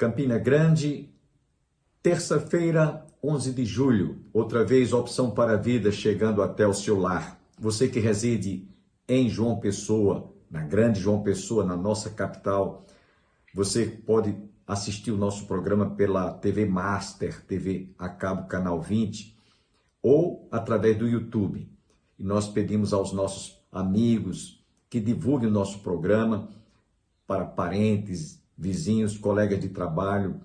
Campina Grande, terça-feira, 11 de julho. Outra vez, Opção para a Vida chegando até o seu lar. Você que reside em João Pessoa, na grande João Pessoa, na nossa capital, você pode assistir o nosso programa pela TV Master, TV a cabo, canal 20, ou através do YouTube. E nós pedimos aos nossos amigos que divulguem o nosso programa para parentes, vizinhos, colegas de trabalho.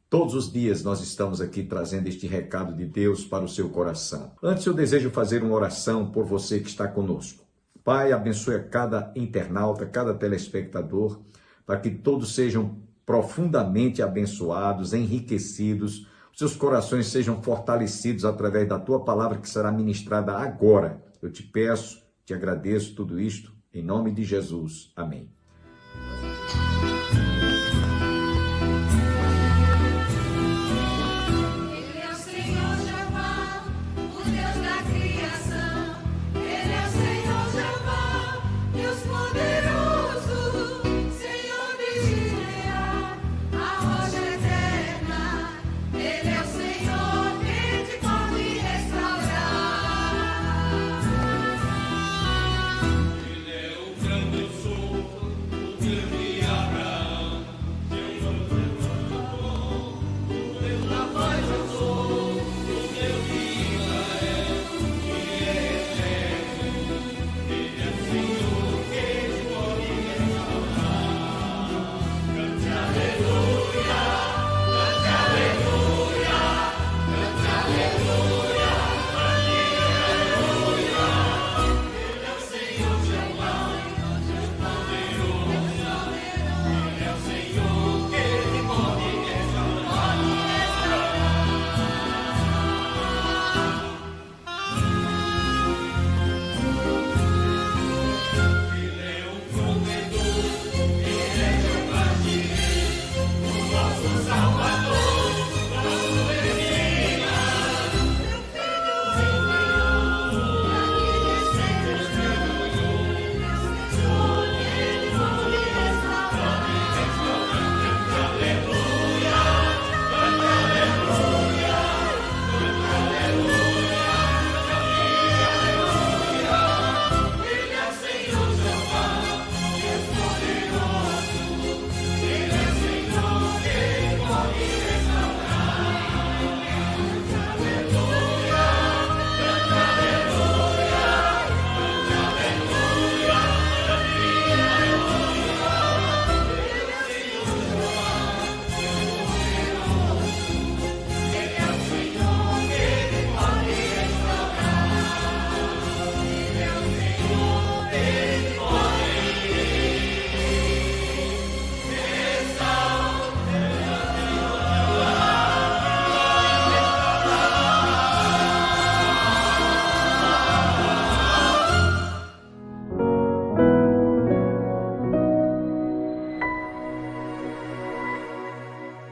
Todos os dias nós estamos aqui trazendo este recado de Deus para o seu coração. Antes eu desejo fazer uma oração por você que está conosco. Pai, abençoe a cada internauta, cada telespectador, para que todos sejam profundamente abençoados, enriquecidos, os seus corações sejam fortalecidos através da tua palavra que será ministrada agora. Eu te peço, te agradeço tudo isto, em nome de Jesus. Amém.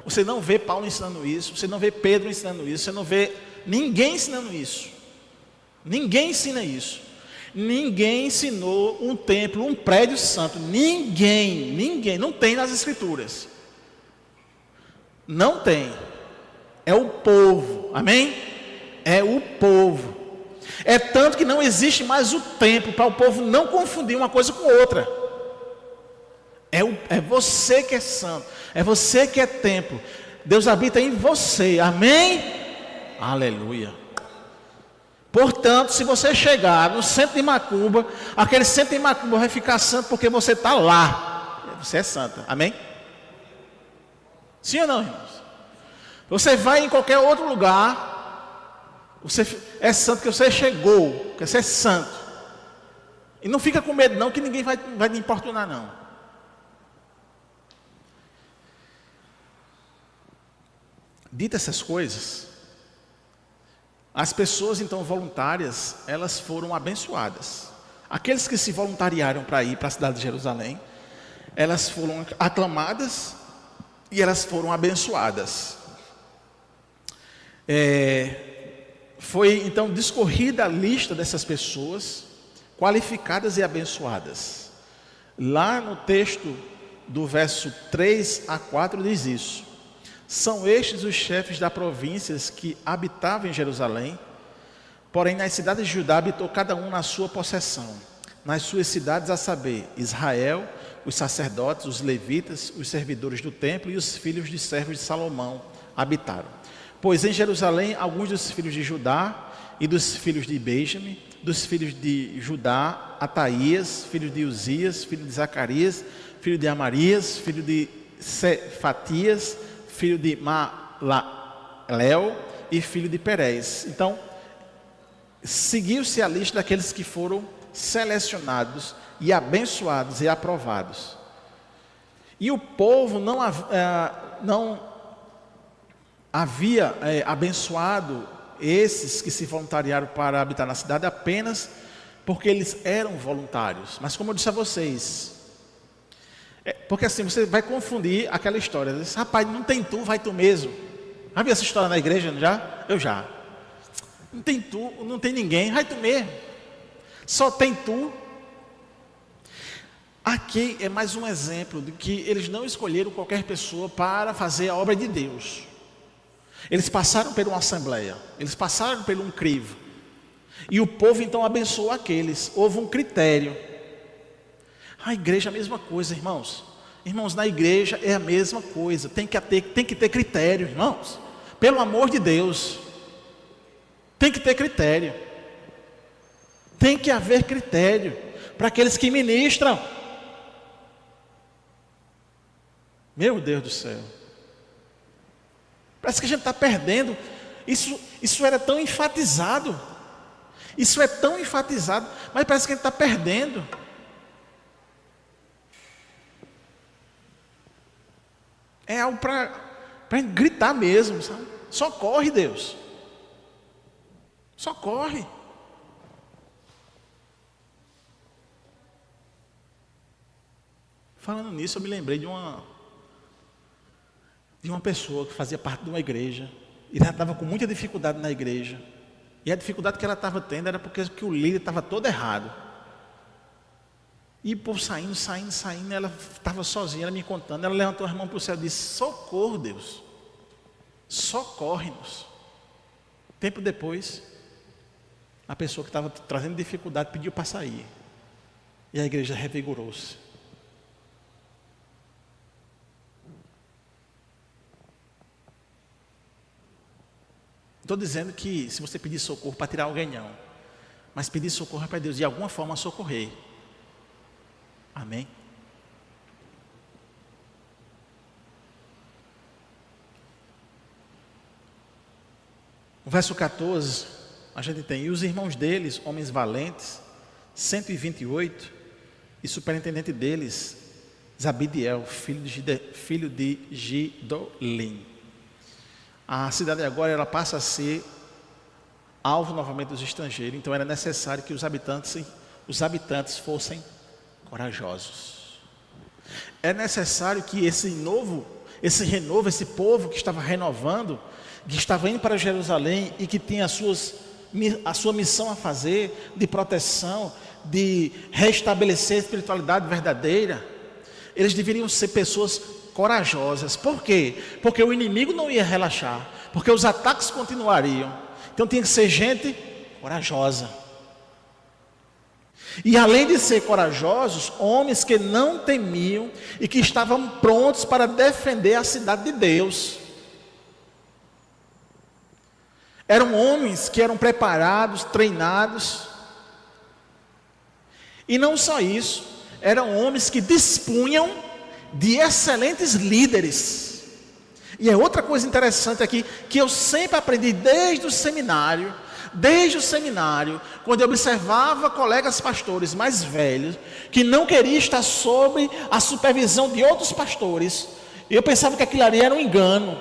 Você não vê Paulo ensinando isso, você não vê Pedro ensinando isso, você não vê ninguém ensinando isso. Ninguém ensina isso. Ninguém ensinou um templo, um prédio santo. Ninguém, não tem nas escrituras. Não tem. É o povo, amém? É o povo. É tanto que não existe mais o templo, para o povo não confundir uma coisa com outra. É você que é santo, é você que é templo. Deus habita em você, amém? Aleluia. Portanto, se você chegar no centro de macumba, aquele centro de macumba vai ficar santo porque você está lá. Você é santa, amém? Sim ou não, irmãos? Você vai em qualquer outro lugar, você é santo porque você chegou, porque você é santo. E não fica com medo não, que ninguém vai lhe importunar não. Dito essas coisas, as pessoas então voluntárias, elas foram abençoadas. Aqueles que se voluntariaram para ir para a cidade de Jerusalém, elas foram aclamadas e elas foram abençoadas. Foi então discorrida a lista dessas pessoas qualificadas e abençoadas. Lá no texto do verso 3 a 4 diz isso. São estes os chefes das províncias que habitavam em Jerusalém. Porém, nas cidades de Judá habitou cada um na sua possessão. Nas suas cidades, a saber, Israel, os sacerdotes, os levitas, os servidores do templo e os filhos de servos de Salomão habitaram. Pois em Jerusalém, alguns dos filhos de Judá e dos filhos de Benjamim, dos filhos de Judá, Ataías, filho de Uzias, filho de Zacarias, filho de Amarias, filho de Cefatias, filho de Malalel e filho de Perez. Então, seguiu-se a lista daqueles que foram selecionados e abençoados e aprovados. E o povo não havia abençoado esses que se voluntariaram para habitar na cidade apenas porque eles eram voluntários. Mas como eu disse a vocês, porque assim, você vai confundir aquela história. Diz, rapaz, não tem tu, vai tu mesmo. Já viu essa história na igreja? Já? Eu já. Não tem tu, não tem ninguém, vai tu mesmo. Só tem tu. Aqui é mais um exemplo de que eles não escolheram qualquer pessoa para fazer a obra de Deus. Eles passaram por uma assembleia, eles passaram por um crivo. E o povo então abençoou aqueles. Houve um critério. A igreja é a mesma coisa, irmãos. Irmãos, na igreja é a mesma coisa. Tem que ter critério, irmãos. Pelo amor de Deus. Tem que ter critério. Tem que haver critério para aqueles que ministram. Meu Deus do céu. Parece que a gente está perdendo. Isso era tão enfatizado. Isso é tão enfatizado, mas parece que a gente está perdendo. É algo para gritar mesmo, sabe? Socorre, Deus. Socorre. Falando nisso, eu me lembrei de uma pessoa que fazia parte de uma igreja. E ela estava com muita dificuldade na igreja. E a dificuldade que ela estava tendo era porque o líder estava todo errado. E o povo saindo, ela estava sozinha, ela me contando. Ela levantou as mãos para o céu e disse: socorro, Deus. Socorre-nos. Tempo depois, a pessoa que estava trazendo dificuldade pediu para sair. E a igreja revigorou-se. Estou dizendo que se você pedir socorro para tirar alguém, não. Mas pedir socorro é para Deus de alguma forma socorrer. Amém? No verso 14, a gente tem: e os irmãos deles, homens valentes, 128, e superintendente deles, Zabidiel, filho de Gidolim. A cidade agora ela passa a ser alvo novamente dos estrangeiros. Então era necessário que os habitantes fossem corajosos. É necessário que esse renovo, esse povo que estava renovando, que estava indo para Jerusalém e que tinha a sua missão a fazer de proteção, de restabelecer a espiritualidade verdadeira, eles deveriam ser pessoas corajosas. Por quê? Porque o inimigo não ia relaxar, porque os ataques continuariam. Então tinha que ser gente corajosa. E além de ser corajosos, homens que não temiam e que estavam prontos para defender a cidade de Deus. Eram homens que eram preparados, treinados. E não só isso, eram homens que dispunham de excelentes líderes. E é outra coisa interessante aqui, que eu sempre aprendi desde o seminário, quando eu observava colegas pastores mais velhos, que não queriam estar sob a supervisão de outros pastores, e eu pensava que aquilo ali era um engano.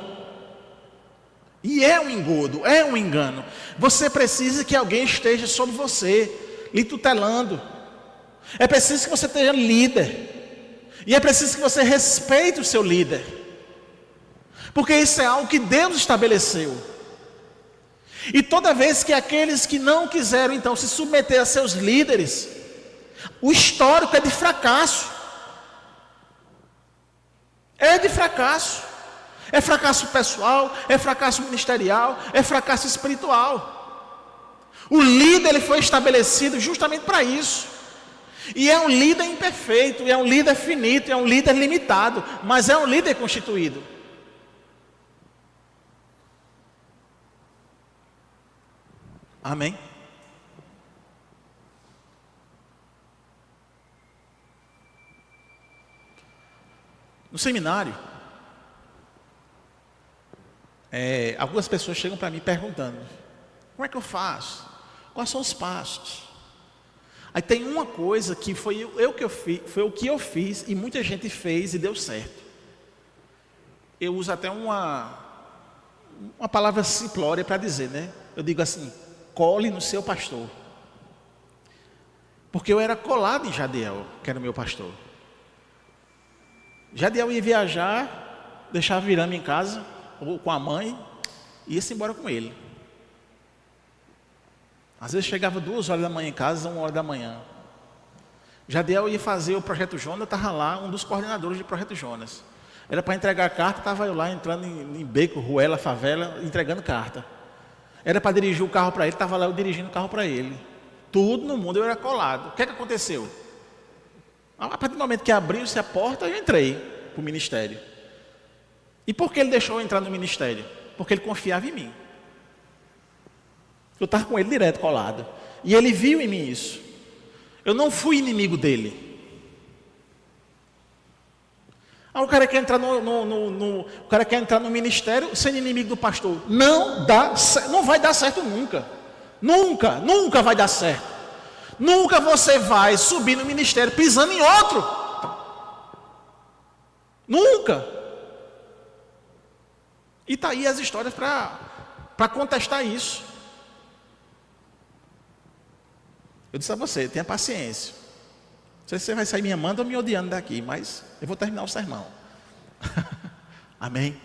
E é um engodo, é um engano. Você precisa que alguém esteja sobre você, lhe tutelando. É preciso que você tenha líder. E é preciso que você respeite o seu líder. Porque isso é algo que Deus estabeleceu. E toda vez que aqueles que não quiseram então se submeter a seus líderes, o histórico é de fracasso. É de fracasso. É fracasso pessoal, é fracasso ministerial, é fracasso espiritual. O líder ele foi estabelecido justamente para isso. E é um líder imperfeito, é um líder finito, é um líder limitado, mas é um líder constituído. Amém? No seminário, algumas pessoas chegam para mim perguntando: como é que eu faço? Quais são os passos? Aí tem uma coisa que foi o que eu fiz e muita gente fez e deu certo. Eu uso até uma palavra simplória para dizer, né? Eu digo assim: cole no seu pastor. Porque eu era colado em Jadiel, que era o meu pastor. Jadiel ia viajar, deixava virando em casa, ou com a mãe, e ia-se embora com ele. Às vezes chegava 2 horas da manhã em casa, 1 hora da manhã. Jadiel ia fazer o Projeto Jonas, estava lá, um dos coordenadores do Projeto Jonas. Era para entregar carta, estava eu lá entrando em beco, ruela, favela, entregando carta. Era para dirigir o carro para ele, estava lá eu dirigindo o carro para ele. Tudo no mundo eu era colado. O que é que aconteceu? A partir do momento que abriu-se a porta, eu entrei para o ministério. E por que ele deixou eu entrar no ministério? Porque ele confiava em mim. Eu estava com ele direto colado. E ele viu em mim isso. Eu não fui inimigo dele. O cara quer entrar o cara quer entrar no ministério sendo inimigo do pastor. Não vai dar certo nunca. Nunca vai dar certo. Nunca você vai subir no ministério pisando em outro. Nunca. E está aí as histórias para contestar isso. Eu disse a você, tenha paciência. Não sei se você vai sair me amando ou me odiando daqui, mas eu vou terminar o sermão. Amém?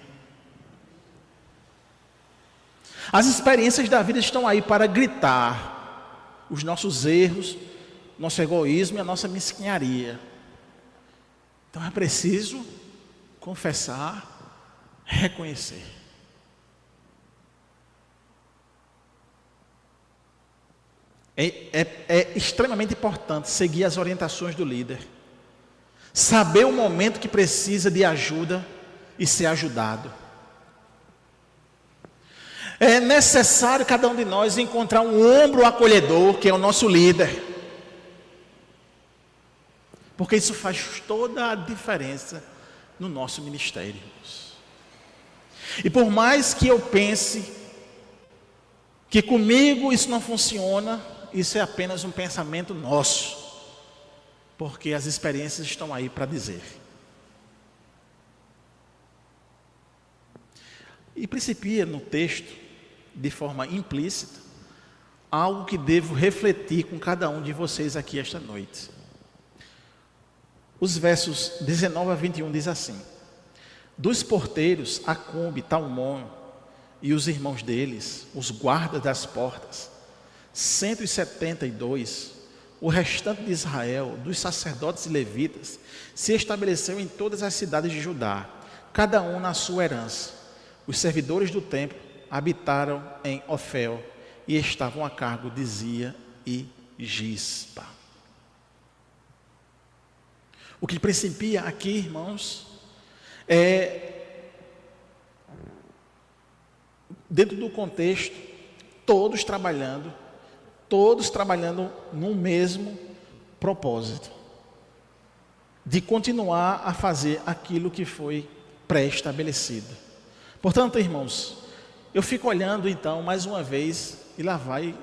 As experiências da vida estão aí para gritar os nossos erros, nosso egoísmo e a nossa mesquinharia. Então é preciso confessar, reconhecer. É extremamente importante seguir as orientações do líder. Saber o momento que precisa de ajuda e ser ajudado. É necessário cada um de nós encontrar um ombro acolhedor, que é o nosso líder. Porque isso faz toda a diferença no nosso ministério. E por mais que eu pense que comigo isso não funciona, isso é apenas um pensamento nosso. Porque as experiências estão aí para dizer. E principia no texto, de forma implícita, algo que devo refletir com cada um de vocês aqui esta noite. Os versos 19 a 21 diz assim: dos porteiros, Acumbe, Talmon e os irmãos deles, os guardas das portas, 172, o restante de Israel, dos sacerdotes e levitas, se estabeleceu em todas as cidades de Judá, cada um na sua herança. Os servidores do templo habitaram em Ofel e estavam a cargo de Zia e Gispa. O que principia aqui, irmãos, dentro do contexto, todos trabalhando no mesmo propósito, de continuar a fazer aquilo que foi pré-estabelecido. Portanto, irmãos, eu fico olhando então mais uma vez, e lá vai,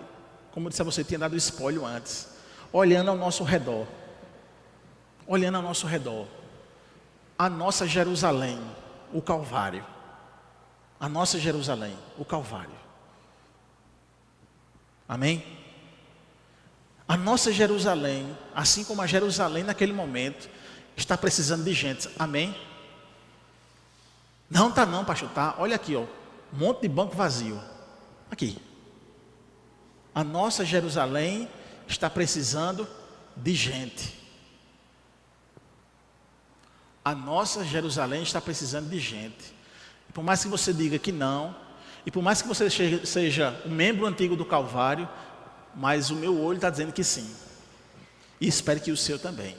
como eu disse a você, tinha dado spoiler antes, olhando ao nosso redor, a nossa Jerusalém, o Calvário, a nossa Jerusalém, o Calvário. Amém? A nossa Jerusalém, assim como a Jerusalém naquele momento, está precisando de gente. Amém? Não, tá não, pastor, tá. Olha aqui, ó, um monte de banco vazio. Aqui. A nossa Jerusalém está precisando de gente. A nossa Jerusalém está precisando de gente. Por mais que você diga que não, e por mais que você seja um membro antigo do Calvário, mas o meu olho está dizendo que sim. E espero que o seu também.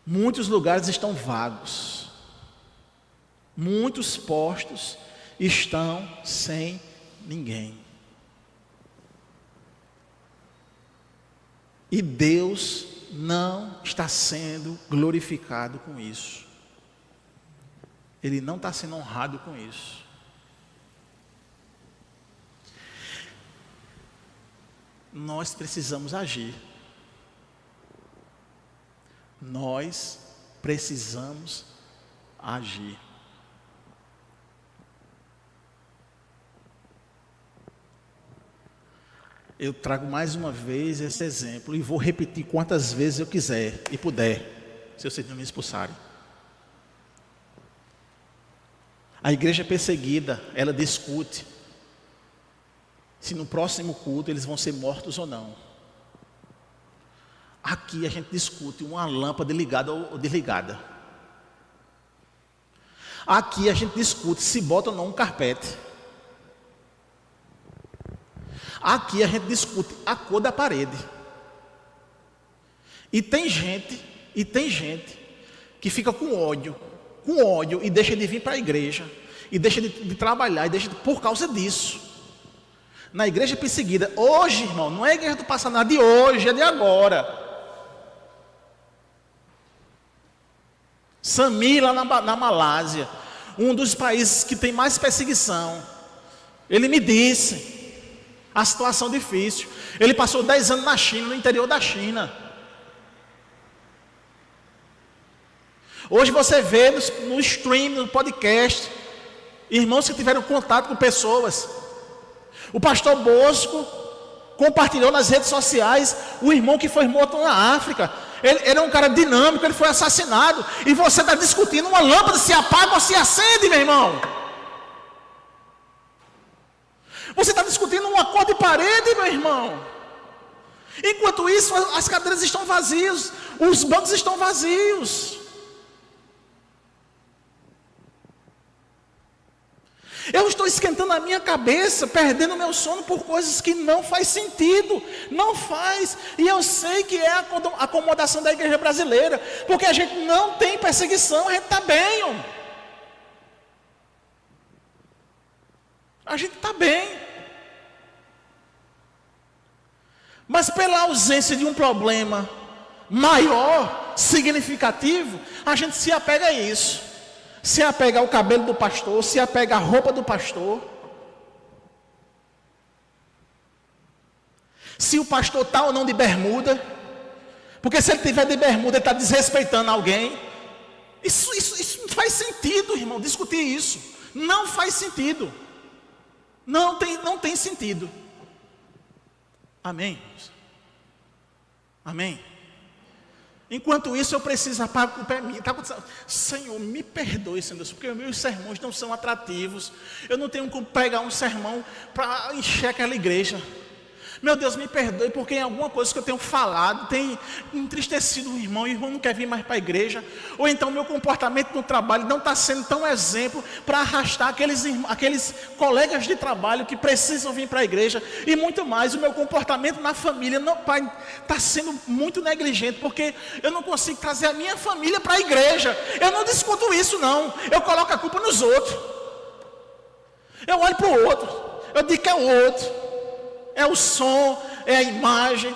Muitos lugares estão vagos. Muitos postos estão sem ninguém. E Deus não está sendo glorificado com isso. Ele não está sendo honrado com isso. Nós precisamos agir. Nós precisamos agir. Eu trago mais uma vez esse exemplo e vou repetir quantas vezes eu quiser e puder, se vocês não me expulsarem. A igreja perseguida, ela discute se no próximo culto eles vão ser mortos ou não. Aqui a gente discute uma lâmpada ligada ou desligada. Aqui a gente discute se bota ou não um carpete. Aqui a gente discute a cor da parede. E tem gente que fica com ódio e deixa de vir para a igreja, e deixa de trabalhar, e deixa por causa disso. Na igreja perseguida, hoje, irmão, não é a igreja do passado, nada de hoje, é de agora. Samir, lá na Malásia, um dos países que tem mais perseguição, ele me disse a situação difícil. Ele passou 10 anos na China, no interior da China. Hoje você vê no stream, no podcast, irmãos que tiveram contato com pessoas. O pastor Bosco compartilhou nas redes sociais o irmão que foi morto na África. Ele era um cara dinâmico, ele foi assassinado. E você está discutindo uma lâmpada se apaga ou se acende, meu irmão. Você está discutindo uma cor de parede, meu irmão. Enquanto isso, as cadeiras estão vazias, os bancos estão vazios. Eu estou esquentando a minha cabeça, perdendo meu sono por coisas que não faz sentido, não faz. E eu sei que é a acomodação da igreja brasileira, porque a gente não tem perseguição, a gente está bem, homem. A gente está bem. Mas pela ausência de um problema maior, significativo, a gente se apega a isso. Se apega ao cabelo do pastor, se apega à roupa do pastor. Se o pastor está ou não de bermuda. Porque se ele tiver de bermuda, ele está desrespeitando alguém. Isso não faz sentido, irmão, discutir isso. Não faz sentido. Não tem sentido. Amém? Amém? Enquanto isso, eu preciso apagar o pé minha. Senhor, me perdoe, Senhor, porque meus sermões não são atrativos. Eu não tenho como pregar um sermão para encher aquela igreja. Meu Deus, me perdoe, porque em alguma coisa que eu tenho falado tem entristecido o irmão não quer vir mais para a igreja. Ou então meu comportamento no trabalho não está sendo tão exemplo para arrastar aqueles colegas de trabalho que precisam vir para a igreja. E muito mais, o meu comportamento na família está sendo muito negligente, porque eu não consigo trazer a minha família para a igreja. Eu não discuto isso não, eu coloco a culpa nos outros. Eu olho para o outro, eu digo que é o outro. É o som, é a imagem.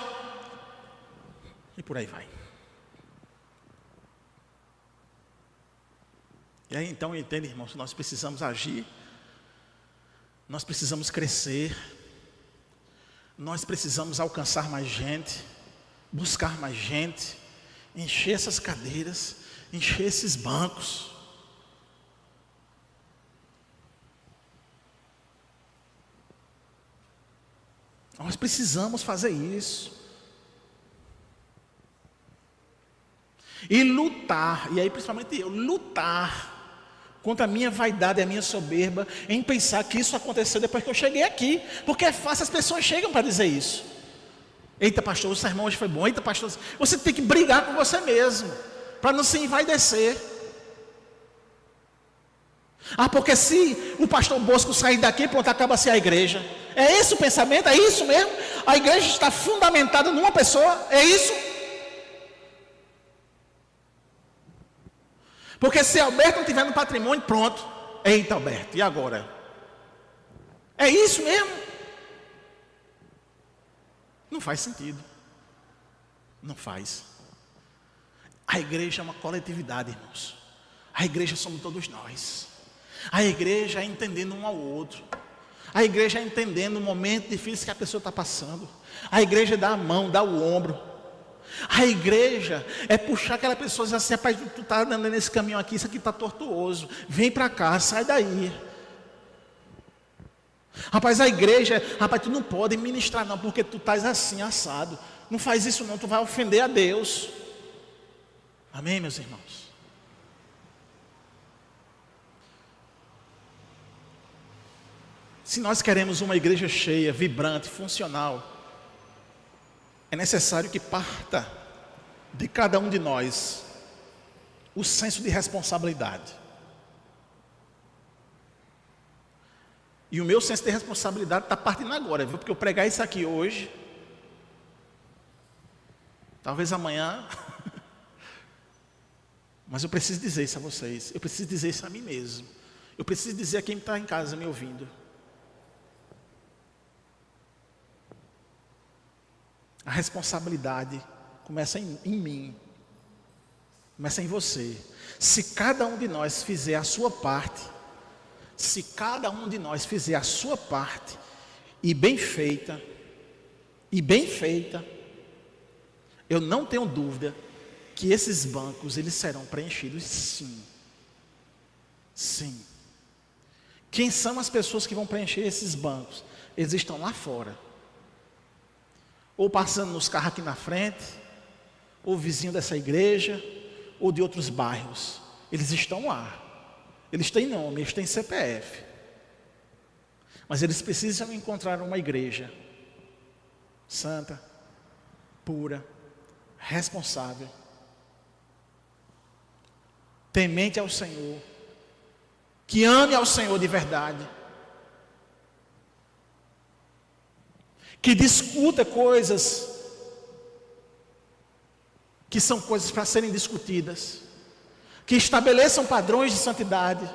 E por aí vai. E aí então, entende, irmãos, nós precisamos agir. Nós precisamos crescer. Nós precisamos alcançar mais gente. Buscar mais gente. Encher essas cadeiras. Encher esses bancos. Nós precisamos fazer isso. E lutar, e aí principalmente eu, lutar contra a minha vaidade e a minha soberba, em pensar que isso aconteceu depois que eu cheguei aqui. Porque é fácil, as pessoas chegam para dizer isso. Eita, pastor, o sermão hoje foi bom. Eita, pastor, você tem que brigar com você mesmo, para não se envaidecer. Porque se o pastor Bosco sair daqui, pronto, acaba-se a igreja. É esse o pensamento? É isso mesmo? A igreja está fundamentada numa pessoa? É isso? Porque se Alberto não estiver no patrimônio, pronto. Eita, Alberto, e agora? É isso mesmo? Não faz sentido. Não faz. A igreja é uma coletividade, irmãos. A igreja somos todos nós. A igreja é entendendo um ao outro. A igreja é entendendo o momento difícil que a pessoa está passando. A igreja dá a mão, dá o ombro. A igreja é puxar aquela pessoa e dizer assim: rapaz, tu está andando nesse caminho aqui, isso aqui está tortuoso. Vem para cá, sai daí. Rapaz, a igreja, rapaz, tu não pode ministrar não, porque tu estás assim, assado. Não faz isso não, tu vai ofender a Deus. Amém, meus irmãos? Se nós queremos uma igreja cheia, vibrante, funcional, é necessário que parta de cada um de nós o senso de responsabilidade. E o meu senso de responsabilidade está partindo agora, viu? Porque eu pregar isso aqui hoje, talvez amanhã, mas eu preciso dizer isso a vocês, eu preciso dizer isso a mim mesmo, eu preciso dizer a quem está em casa me ouvindo. A responsabilidade começa em mim, começa em você. Se cada um de nós fizer a sua parte, se cada um de nós fizer a sua parte, e bem feita, eu não tenho dúvida que esses bancos, eles serão preenchidos, sim. Sim. Quem são as pessoas que vão preencher esses bancos? Eles estão lá fora. Ou passando nos carros aqui na frente, ou vizinho dessa igreja, ou de outros bairros. Eles estão lá. Eles têm nome, eles têm CPF. Mas eles precisam encontrar uma igreja santa, pura, responsável, temente ao Senhor, que ame ao Senhor de verdade, que discuta coisas que são coisas para serem discutidas, que estabeleçam padrões de santidade.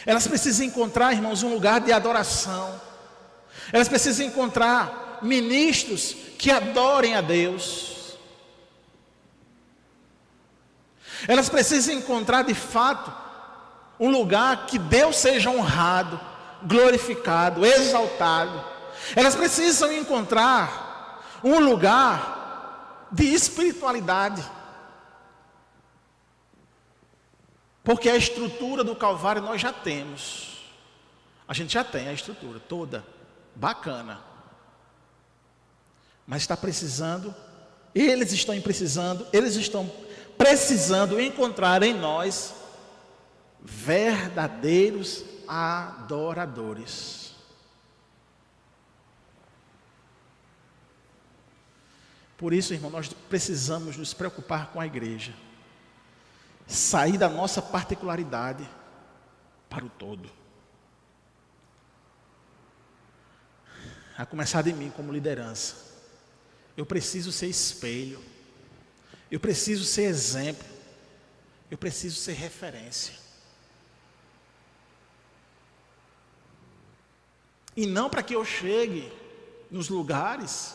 Elas precisam encontrar, irmãos, um lugar de adoração. Elas precisam encontrar ministros que adorem a Deus. Elas precisam encontrar, de fato, um lugar que Deus seja honrado, glorificado, exaltado. Elas precisam encontrar um lugar de espiritualidade, porque a estrutura do Calvário nós já temos. A gente já tem a estrutura toda, bacana, mas está precisando, eles estão precisando encontrar em nós verdadeiros adoradores. Por isso, irmão, nós precisamos nos preocupar com a igreja, sair da nossa particularidade para o todo, a começar de mim como liderança. Eu preciso ser espelho, eu preciso ser exemplo, eu preciso ser referência. E não para que eu chegue nos lugares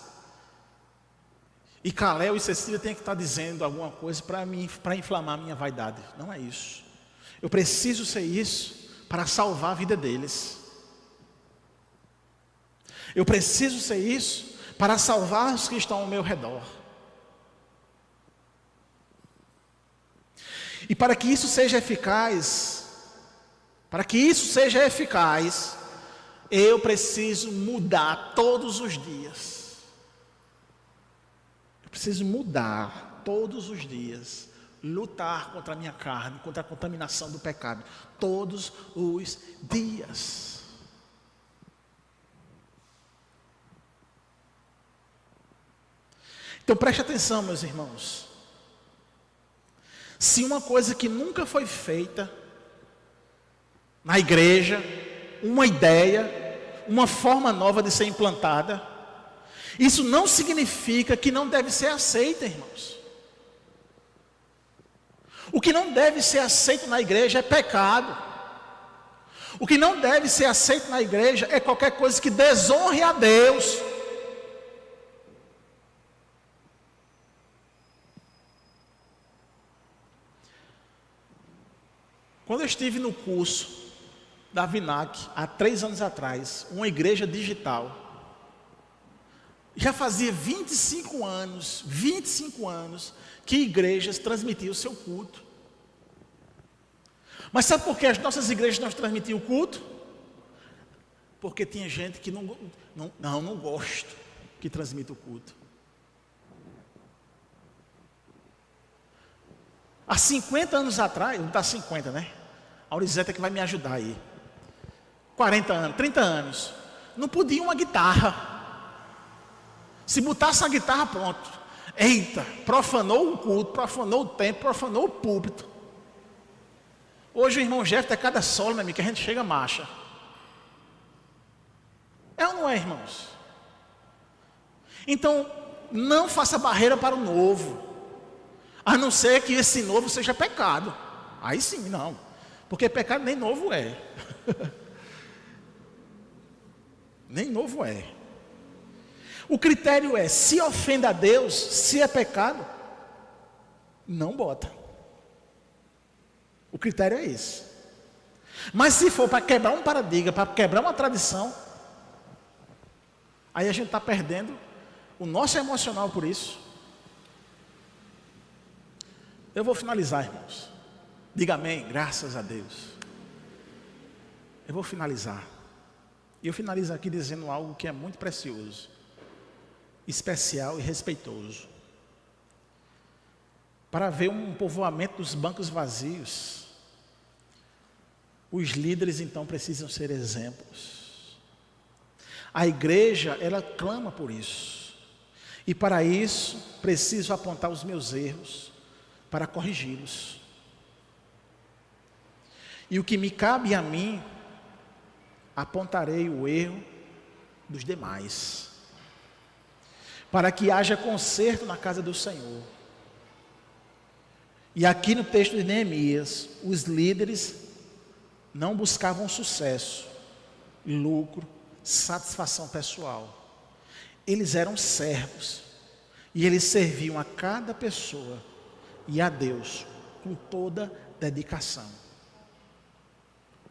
e Caléu e Cecília tenham que estar dizendo alguma coisa para inflamar a minha vaidade. Não é isso. Eu preciso ser isso para salvar a vida deles. Eu preciso ser isso para salvar os que estão ao meu redor. E para que isso seja eficaz, eu preciso mudar todos os dias. Eu preciso mudar todos os dias. Lutar contra a minha carne, contra a contaminação do pecado. Todos os dias. Então preste atenção, meus irmãos. Se uma coisa que nunca foi feita na igreja, uma ideia, uma forma nova de ser implantada, isso não significa que não deve ser aceita, irmãos. O que não deve ser aceito na igreja é pecado. O que não deve ser aceito na igreja é qualquer coisa que desonre a Deus. Quando eu estive no curso da Vinac, há 3 anos atrás, uma igreja digital, já fazia 25 anos que igrejas transmitiam o seu culto. Mas sabe por que as nossas igrejas não transmitiam o culto? Porque tinha gente que não gosto que transmita o culto. Há 50 anos atrás, não está 50, né? A Aurizeta que vai me ajudar aí. 40 anos, 30 anos. Não podia uma guitarra. Se botasse a guitarra, pronto. Eita, profanou o culto, profanou o templo, profanou o púlpito. Hoje o irmão Jeff é cada solo, meu amigo, que a gente chega marcha. É ou não é, irmãos? Então, não faça barreira para o novo. A não ser que esse novo seja pecado. Aí sim, não. Porque pecado nem novo é. Nem novo é. O critério é, se ofende a Deus, se é pecado, não bota. O critério é esse. Mas se for para quebrar um paradigma, para quebrar uma tradição, aí a gente está perdendo o nosso emocional por isso. Eu vou finalizar, irmãos. Diga amém, graças a Deus. Eu vou finalizar. E eu finalizo aqui dizendo algo que é muito precioso, especial e respeitoso. Para ver um povoamento dos bancos vazios, os líderes então precisam ser exemplos. A igreja, ela clama por isso. E para isso, preciso apontar os meus erros para corrigi-los. E o que me cabe a mim, apontarei o erro dos demais, para que haja conserto na casa do Senhor. E aqui no texto de Neemias, os líderes não buscavam sucesso, lucro, satisfação pessoal. Eles eram servos e eles serviam a cada pessoa e a Deus com toda dedicação.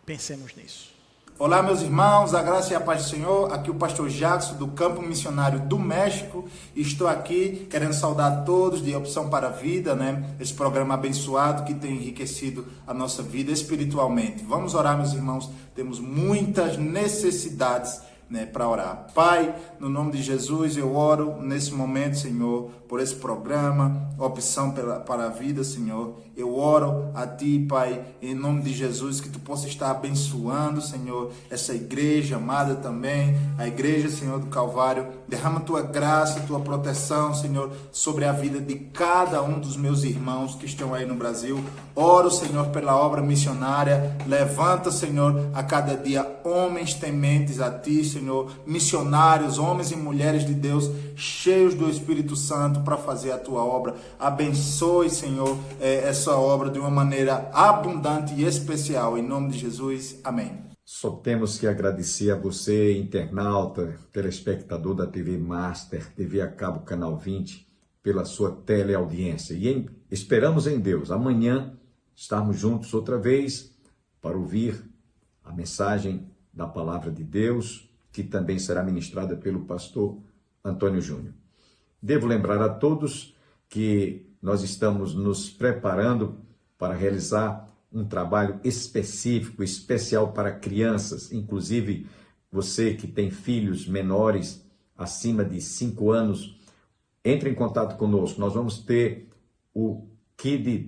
Pensemos nisso. Olá, meus irmãos, a graça e a paz do Senhor. Aqui o pastor Jackson do Campo Missionário do México. Estou aqui querendo saudar todos de Opção para a Vida, né? Esse programa abençoado que tem enriquecido a nossa vida espiritualmente. Vamos orar, meus irmãos. Temos muitas necessidades, né, para orar. Pai, no nome de Jesus, eu oro nesse momento, Senhor, por esse programa, Opção para a Vida, Senhor. Eu oro a Ti, Pai, em nome de Jesus, que Tu possa estar abençoando, Senhor, essa igreja amada também, a igreja, Senhor, do Calvário. Derrama Tua graça, Tua proteção, Senhor, sobre a vida de cada um dos meus irmãos que estão aí no Brasil. Oro, Senhor, pela obra missionária. Levanta, Senhor, a cada dia homens tementes a Ti, Senhor, missionários, homens e mulheres de Deus, cheios do Espírito Santo para fazer a Tua obra. Abençoe, Senhor, essa obra de uma maneira abundante e especial. Em nome de Jesus, amém. Só temos que agradecer a você, internauta, telespectador da TV Master, TV a cabo Canal 20, pela sua teleaudiência. E esperamos em Deus, amanhã, estarmos juntos outra vez para ouvir a mensagem da Palavra de Deus, que também será ministrada pelo pastor Antônio Júnior. Devo lembrar a todos que nós estamos nos preparando para realizar um trabalho específico, especial para crianças, inclusive você que tem filhos menores, acima de 5 anos, entre em contato conosco. Nós vamos ter o Kids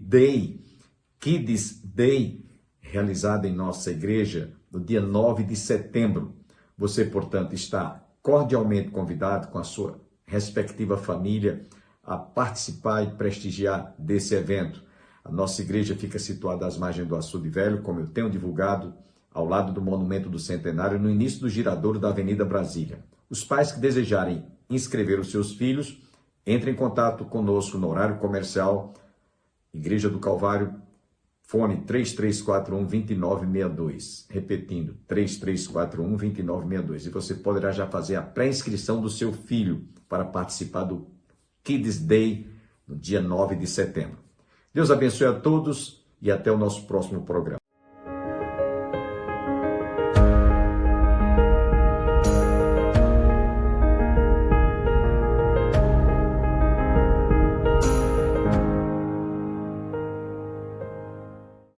Day, realizado em nossa igreja no dia 9 de setembro. Você, portanto, está cordialmente convidado com a sua respectiva família a participar e prestigiar desse evento. A nossa igreja fica situada às margens do Açude Velho, como eu tenho divulgado, ao lado do Monumento do Centenário, no início do giradouro da Avenida Brasília. Os pais que desejarem inscrever os seus filhos, entrem em contato conosco no horário comercial, Igreja do Calvário, fone 3341-2962. Repetindo, 3341-2962. E você poderá já fazer a pré-inscrição do seu filho para participar do Kids Day no dia 9 de setembro. Deus abençoe a todos e até o nosso próximo programa.